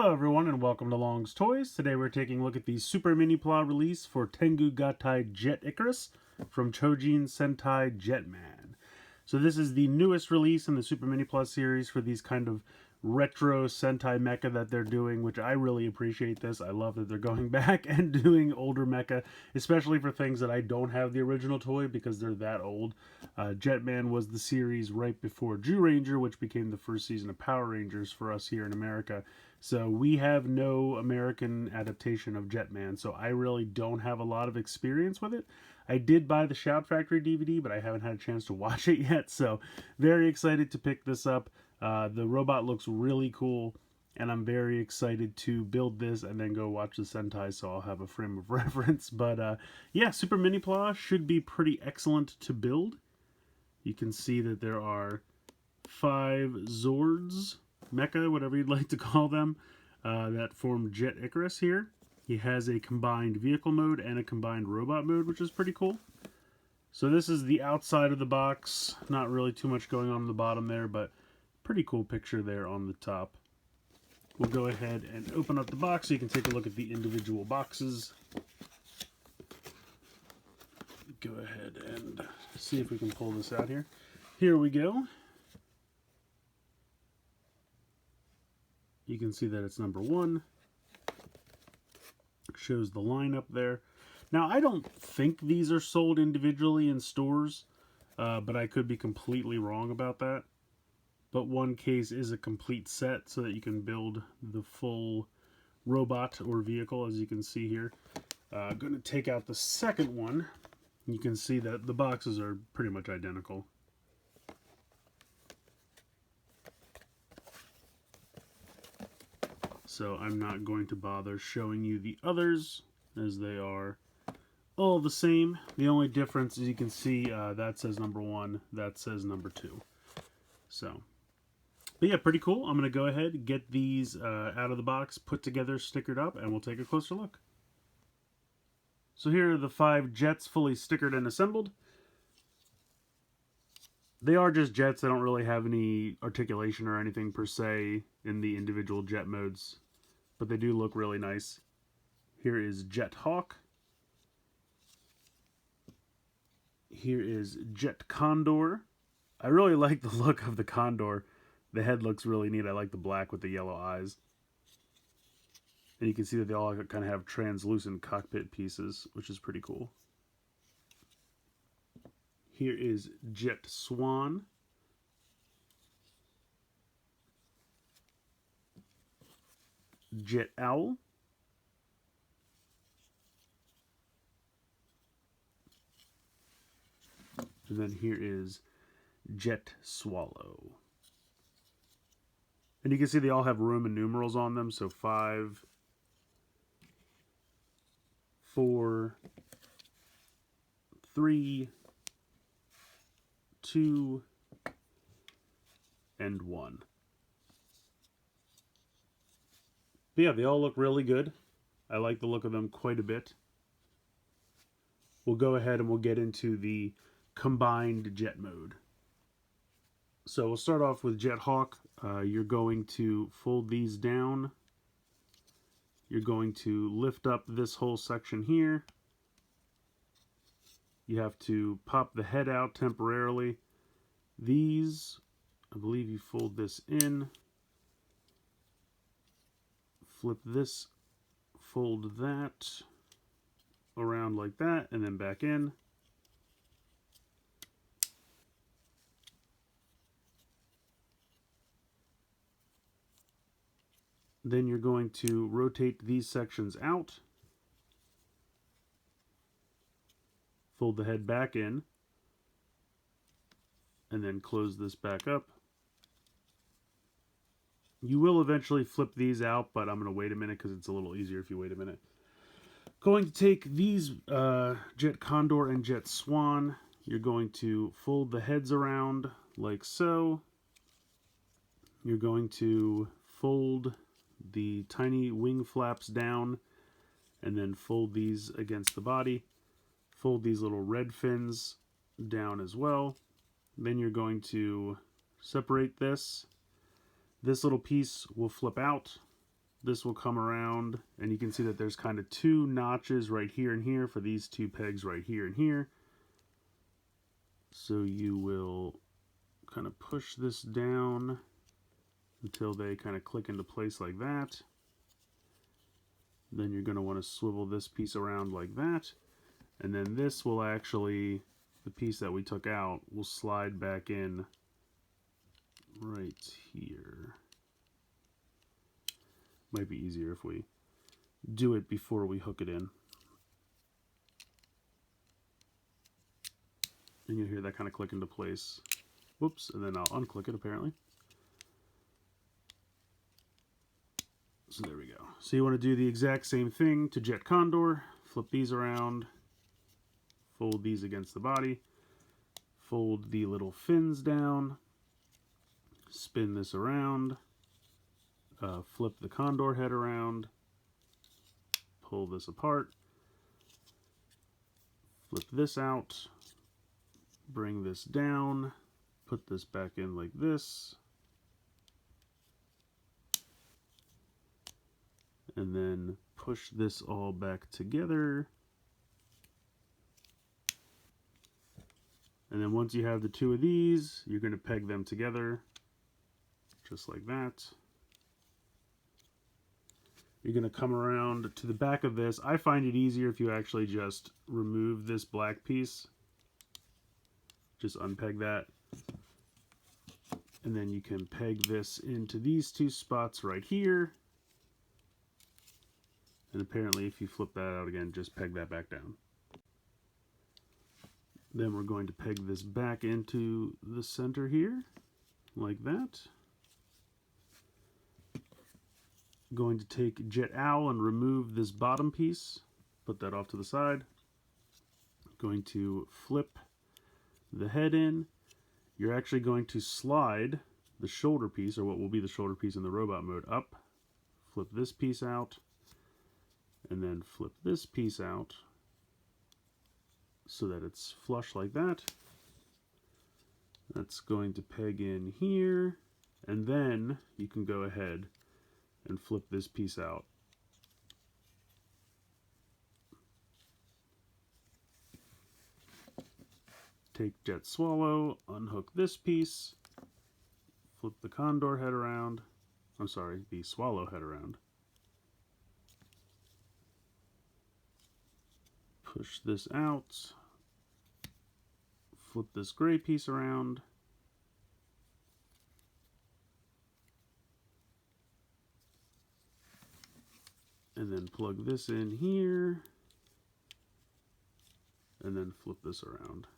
Hello everyone and welcome to Long's Toys. Today we're taking a look at the Super Minipla release for Tengu Gatai Jet Icarus from Choujin Sentai Jetman. So this is the newest release in the Super Minipla series for these kind of retro Sentai mecha that they're doing, which I really appreciate this. I love that they're going back and doing older mecha, especially for things that I don't have the original toy because they're that old. Jetman was the series right before Zyuranger, which became the first season of Power Rangers for us here in America. So we have no American adaptation of Jetman, so I really don't have a lot of experience with it. I did buy the Shout Factory DVD, but I haven't had a chance to watch it yet, so very excited to pick this up. The robot looks really cool, and I'm very excited to build this and then go watch the Sentai, so I'll have a frame of reference. But yeah, Super Minipla should be pretty excellent to build. You can see that there are 5 Zords, mecha, whatever you'd like to call them, that form Jet Icarus here. He has a combined vehicle mode and a combined robot mode, which is pretty cool. So this is the outside of the box. Not really too much going on the bottom there, but pretty cool picture there on the top. We'll go ahead and open up the box so you can take a look at the individual boxes. Go ahead and see if we can pull this out here. Here we go. You can see that it's number 1. Shows the lineup there. Now, I don't think these are sold individually in stores, but I could be completely wrong about that. But one case is a complete set so that you can build the full robot or vehicle, as you can see here. I'm going to take out the second one. You can see that the boxes are pretty much identical. So I'm not going to bother showing you the others, as they are all the same. The only difference, as you can see, that says number 1, that says number 2. So, but yeah, pretty cool. I'm going to go ahead and get these out of the box, put together, stickered up, and we'll take a closer look. So here are the 5 jets fully stickered and assembled. They are just jets. They don't really have any articulation or anything per se in the individual jet modes, but they do look really nice. Here is Jet Hawk. Here is Jet Condor. I really like the look of the Condor. The head looks really neat. I like the black with the yellow eyes. And you can see that they all kind of have translucent cockpit pieces, which is pretty cool. Here is Jet Swan. Jet Owl. And then here is Jet Swallow. And you can see they all have Roman numerals on them, so 5, 4, 3, 2, and 1. But yeah, they all look really good. I like the look of them quite a bit. We'll go ahead and we'll get into the combined jet mode. So we'll start off with Jet Hawk. You're going to fold these down. You're going to lift up this whole section here. You have to pop the head out temporarily. These, I believe you fold this in. Flip this, fold that around like that, and then back in. Then you're going to rotate these sections out, fold the head back in, and then close this back up. You will eventually flip these out, but I'm going to wait a minute because it's a little easier if you wait a minute. Going to take these Jet Condor and Jet Swan. You're going to fold the heads around like so. You're going to fold the tiny wing flaps down and then fold these against the body. Fold these little red fins down as well. Then you're going to separate this. This little piece will flip out. this will come around, and you can see that there's kind of two notches right here and here for these two pegs right here and here. So you will kind of push this down until they kind of click into place like that. Then you're going to want to swivel this piece around like that, and then this will actually, the piece that we took out, will slide back in right here. Might be easier if we do it before we hook it in. And you'll hear that kind of click into place. Whoops, and then I'll unclick it apparently. So there we go. So you want to do the exact same thing to Jet Condor. Flip these around, fold these against the body, fold the little fins down, spin this around, flip the Condor head around, pull this apart, flip this out, bring this down, put this back in like this, and then push this all back together. And then once you have the two of these, you're going to peg them together just like that. You're going to come around to the back of this. I find it easier if you actually just remove this black piece. Just unpeg that. And then you can peg this into these two spots right here. And apparently if you flip that out again, just peg that back down. Then we're going to peg this back into the center here, like that. Going to take Jet Owl and remove this bottom piece, put that off to the side. Going to flip the head in. You're actually going to slide the shoulder piece, or what will be the shoulder piece in the robot mode, up. Flip this piece out. And then flip this piece out so that it's flush like that. That's going to peg in here, and then you can go ahead and flip this piece out. Take Jet Swallow, unhook this piece, flip the Condor head around, I'm sorry, the Swallow head around. Push this out, flip this gray piece around, and then plug this in here, and then flip this around.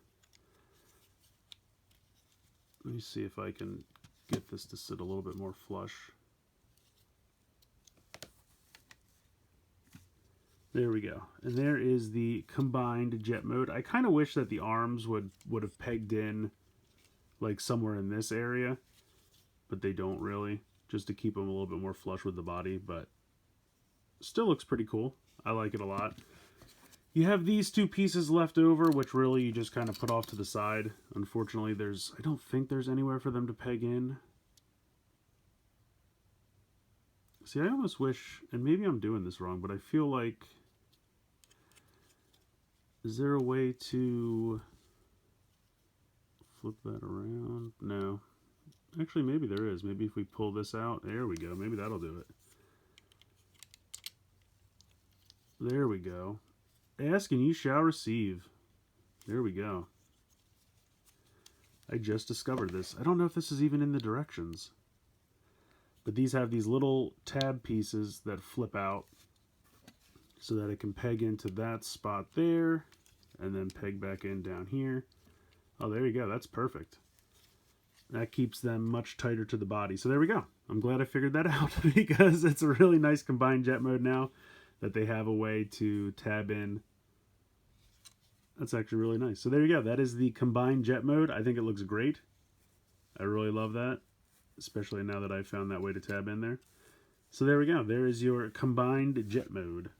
Let me see if I can get this to sit a little bit more flush. There we go. And there is the combined jet mode. I kind of wish that the arms would have pegged in like somewhere in this area, but they don't really, just to keep them a little bit more flush with the body, but still looks pretty cool. I like it a lot. You have these two pieces left over, which really you just kind of put off to the side. Unfortunately, I don't think there's anywhere for them to peg in. See, I almost wish, and maybe I'm doing this wrong, but I feel like, is there a way to flip that around? No. Actually, maybe there is. Maybe if we pull this out, there we go. Maybe that'll do it. There we go. Ask and you shall receive. There we go. I just discovered this. I don't know if this is even in the directions. But these have these little tab pieces that flip out so that it can peg into that spot there and then peg back in down here. Oh, there you go. That's perfect. That keeps them much tighter to the body. So there we go. I'm glad I figured that out because it's a really nice combined jet mode now that they have a way to tab in. That's actually really nice. So there you go. That is the combined jet mode. I think it looks great. I really love that, especially now that I've found that way to tab in there. So there we go. There is your combined jet mode.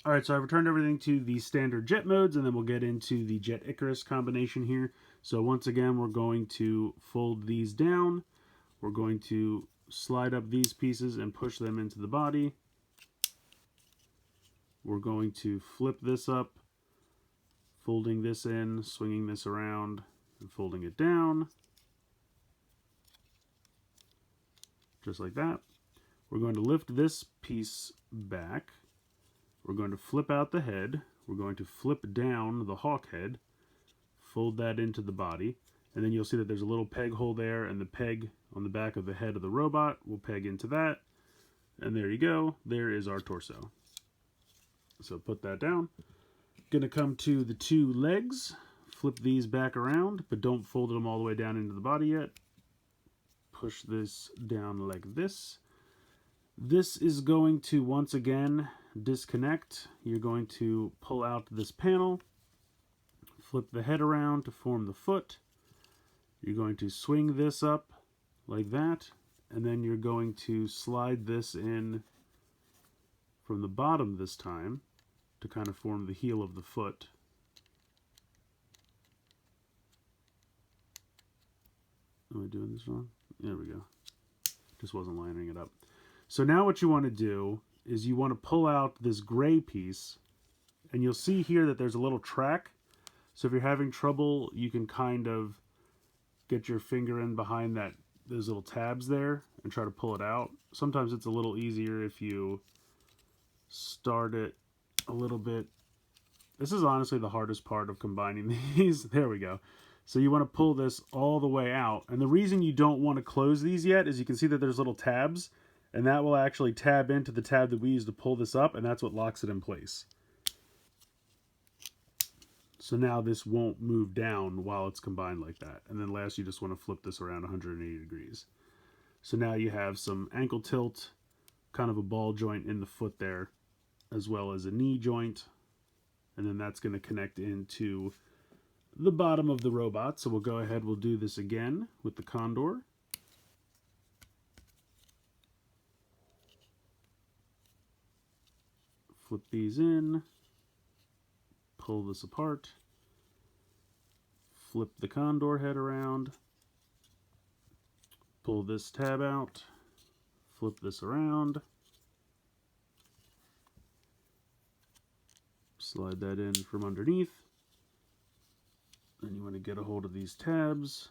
Alright, so I've returned everything to the standard jet modes, and then we'll get into the Jet Icarus combination here. So once again, we're going to fold these down. We're going to slide up these pieces and push them into the body. We're going to flip this up, folding this in, swinging this around, and folding it down. Just like that. We're going to lift this piece back. We're going to flip out the head. We're going to flip down the hawk head, fold that into the body, and then you'll see that there's a little peg hole there, and the peg on the back of the head of the robot will peg into that. And there you go. There is our torso. So put that down. Gonna come to the two legs. Flip these back around, but don't fold them all the way down into the body yet. Push this down like this. This is going to, once again, disconnect. You're going to pull out this panel, flip the head around to form the foot. You're going to swing this up like that, and then you're going to slide this in from the bottom this time to kind of form the heel of the foot. Am I doing this wrong? There we go. Just wasn't lining it up. So now what you want to do is you want to pull out this gray piece, and you'll see here that there's a little track. So if you're having trouble, you can kind of get your finger in behind those little tabs there and try to pull it out. Sometimes it's a little easier if you start it a little bit. This is honestly the hardest part of combining these. There we go. So you want to pull this all the way out. And the reason you don't want to close these yet is you can see that there's little tabs, and that will actually tab into the tab that we use to pull this up, and that's what locks it in place. So now this won't move down while it's combined like that. And then last, you just want to flip this around 180 degrees. So now you have some ankle tilt, kind of a ball joint in the foot there, as well as a knee joint. And then that's going to connect into the bottom of the robot. So we'll go ahead, we'll do this again with the condor. Flip these in, pull this apart, flip the condor head around, pull this tab out, flip this around, slide that in from underneath. Then you want to get a hold of these tabs.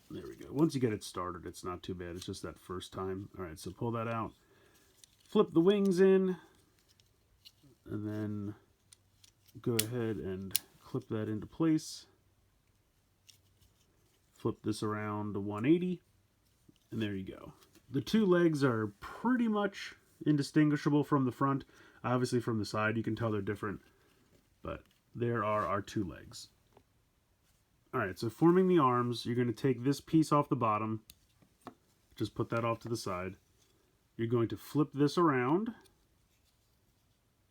There we go. Once you get it started, it's not too bad. It's just that first time. All right, so pull that out. Flip the wings in. And then go ahead and clip that into place. Flip this around to 180. And there you go. The two legs are pretty much indistinguishable from the front. Obviously from the side you can tell they're different, but there are our two legs. Alright, so forming the arms, you're going to take this piece off the bottom, just put that off to the side. You're going to flip this around,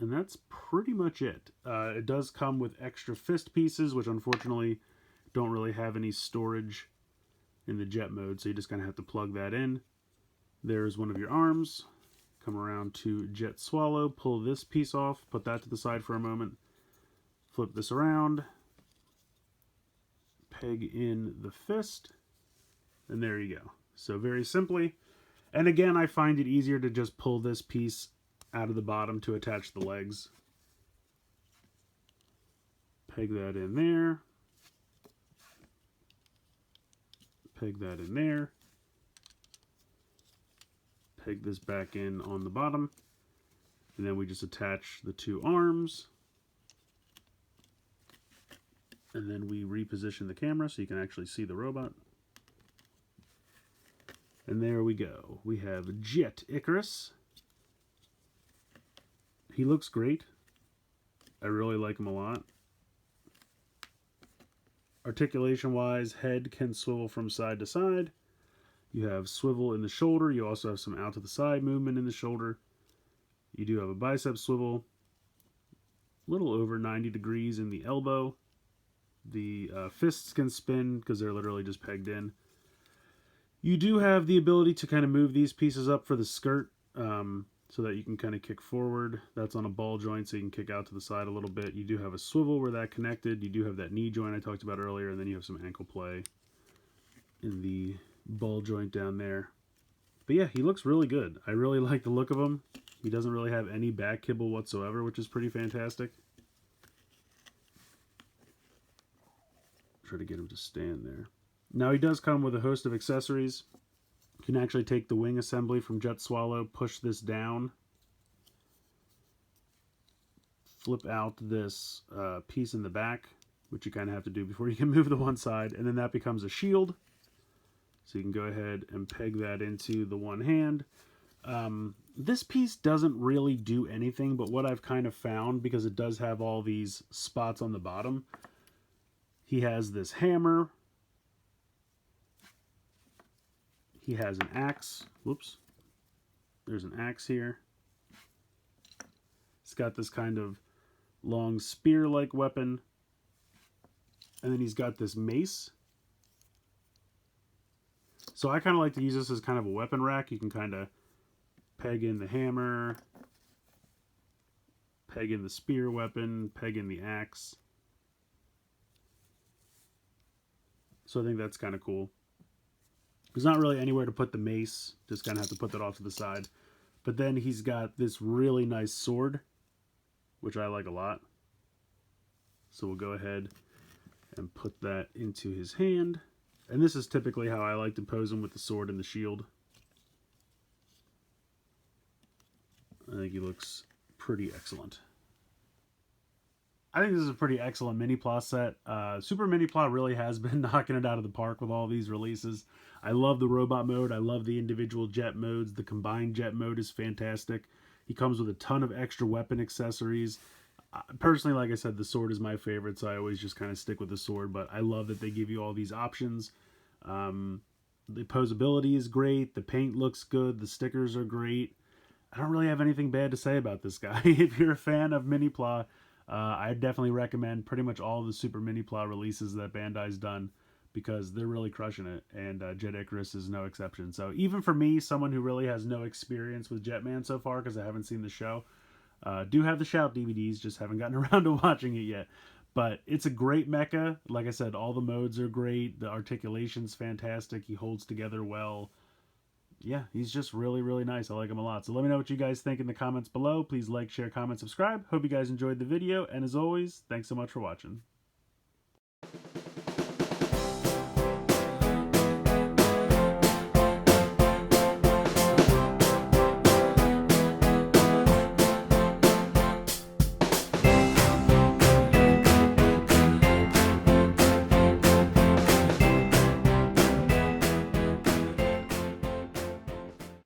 and that's pretty much it. It does come with extra fist pieces, which unfortunately don't really have any storage in the jet mode, so you just kind of have to plug that in. There's one of your arms. Come around to jet swallow, pull this piece off, put that to the side for a moment, flip this around, peg in the fist, and there you go. So very simply, and again, I find it easier to just pull this piece out of the bottom to attach the legs. Peg that in there, peg that in there, peg this back in on the bottom, and then we just attach the two arms, and then we reposition the camera so you can actually see the robot. And there we go. We have Jet Icarus. He looks great. I really like him a lot. Articulation wise, head can swivel from side to side. You have swivel in the shoulder. You also have some out to the side movement in the shoulder. You do have a bicep swivel. A little over 90 degrees in the elbow. The fists can spin because they're literally just pegged in. You do have the ability to kind of move these pieces up for the skirt. so that you can kind of kick forward. That's on a ball joint, so you can kick out to the side a little bit. You do have a swivel where that connected. You do have that knee joint I talked about earlier, and then you have some ankle play in the ball joint down there. But yeah, he looks really good. I really like the look of him. He doesn't really have any back kibble whatsoever, which is pretty fantastic. Try to get him to stand there. Now he does come with a host of accessories. You can actually take the wing assembly from Jet Swallow, push this down, flip out this piece in the back, which you kind of have to do before you can move the one side, and then that becomes a shield. So you can go ahead and peg that into the one hand. This piece doesn't really do anything, but what I've kind of found, because it does have all these spots on the bottom, he has this hammer. He has an axe. Whoops. There's an axe here. It's got this kind of long spear-like weapon. And then he's got this mace. So I kind of like to use this as kind of a weapon rack. You can kind of peg in the hammer, peg in the spear weapon, peg in the axe. So I think that's kind of cool. There's not really anywhere to put the mace. Just kind of have to put that off to the side. But then he's got this really nice sword, which I like a lot. So we'll go ahead and put that into his hand. And this is typically how I like to pose him, with the sword and the shield. I think he looks pretty excellent. I think this is a pretty excellent Minipla set. Super Minipla really has been knocking it out of the park with all these releases. I love the robot mode. I love the individual jet modes. The combined jet mode is fantastic. He comes with a ton of extra weapon accessories. Personally, like I said, the sword is my favorite, so I always just kind of stick with the sword, but I love that they give you all these options. The posability is great. The paint looks good. The stickers are great. I don't really have anything bad to say about this guy. If you're a fan of Minipla, I definitely recommend pretty much all the Super Minipla releases that Bandai's done, because they're really crushing it, and Jet Icarus is no exception. So even for me, someone who really has no experience with Jetman so far, because I haven't seen the show, do have the Shout DVDs, just haven't gotten around to watching it yet. But it's a great mecha. Like I said, all the modes are great. The articulation's fantastic. He holds together well. Yeah, he's just really, really nice. I like him a lot. So let me know what you guys think in the comments below. Please like, share, comment, subscribe. Hope you guys enjoyed the video. And as always, thanks so much for watching.